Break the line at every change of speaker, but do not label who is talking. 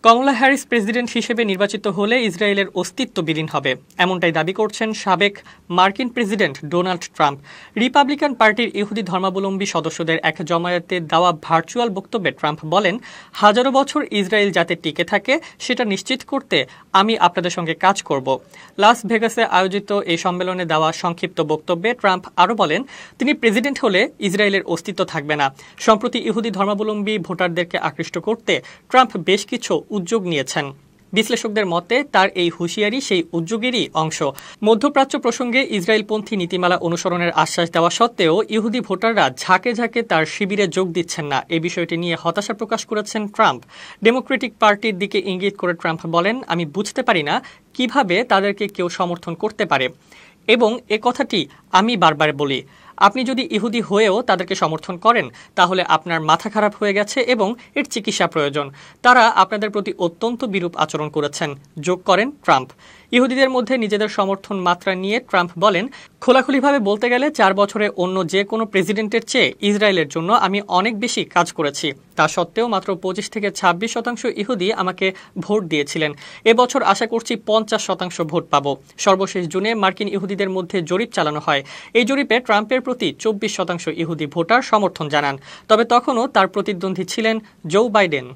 কমলা Harris president হিসেবে নির্বাচিত হলে ইসরায়েলের অস্তিত্ব বিলীন হবে, এমনটাই দাবি করছেন সাবেক মার্কিন প্রেসিডেন্ট ডোনাল্ড ট্রাম্প। রিপাবলিকান পার্টির ইহুদি ধর্মাবলম্বী সদস্যদের এক জমায়েতে দেওয়া ভার্চুয়াল বক্তব্যে ট্রাম্প বলেন, হাজারো বছর ইসরায়েল যাতে টিকে থাকে সেটা নিশ্চিত করতে আমি আপনাদের সঙ্গে কাজ করব। লাস ভেগাসে আয়োজিত এই সম্মেলনে দেওয়া সংক্ষিপ্ত বক্তব্যে ট্রাম্প আরও বলেন, তিনি প্রেসিডেন্ট হলে ইসরায়েলের অস্তিত্ব থাকবে না। সম্প্রতি ইহুদি ধর্মাবলম্বী ভোটারদেরকে আকৃষ্ট করতে ট্রাম্প বেশ কিছু উদ্যোগ নিয়েছেন। বিশ্লেষকদের মতে তার এই হুঁশিয়ারি সেই উদ্যোগেরই অংশ। মধ্যপ্রাচ্য প্রসঙ্গে ইসরায়েলপন্থী নীতিমালা অনুসরণের আশ্বাস দেওয়া সত্ত্বেও ইহুদি ভোটাররা ঝাঁকে ঝাঁকে তার শিবিরে যোগ দিচ্ছেন না, এই বিষয়টি নিয়ে হতাশা প্রকাশ করেছেন ট্রাম্প। ডেমোক্রেটিক পার্টির দিকে ইঙ্গিত করে ট্রাম্প বলেন, আমি বুঝতে পারি না কিভাবে তাদেরকে কেউ সমর্থন করতে পারে, এবং এ কথাটি আমি বারবার বলি, আপনি যদি ইহুদি হয়েও তাদেরকে সমর্থন করেন তাহলে আপনার মাথা খারাপ হয়ে গেছে এবং এর চিকিৎসা প্রয়োজন। তারা আপনাদের প্রতি অত্যন্ত বিরূপ আচরণ করেছেন, যোগ করেন ট্রাম্প। ইহুদিদের মধ্যে নিজেদের সমর্থন মাত্রা নিয়ে ট্রাম্প বলেন, খোলাখুলিভাবে বলতে গেলে 4 বছরে অন্য যে কোনো প্রেসিডেন্টের চেয়ে ইসরায়েলের জন্য আমি অনেক বেশি কাজ করেছি। তা সত্ত্বেও মাত্র 25 থেকে 26% ইহুদি আমাকে ভোট দিয়েছিলেন। এবছর আশা করছি 50% ভোট পাবো। সর্বশেষ জুনে মার্কিন ইহুদিদের মধ্যে জরিপ চালানো হয়। এই জরিপে ট্রাম্পের প্রতি 24% ইহুদি ভোটার সমর্থন জানান। তবে তখনও তার প্রতিদ্বন্দ্বী ছিলেন জো বাইডেন।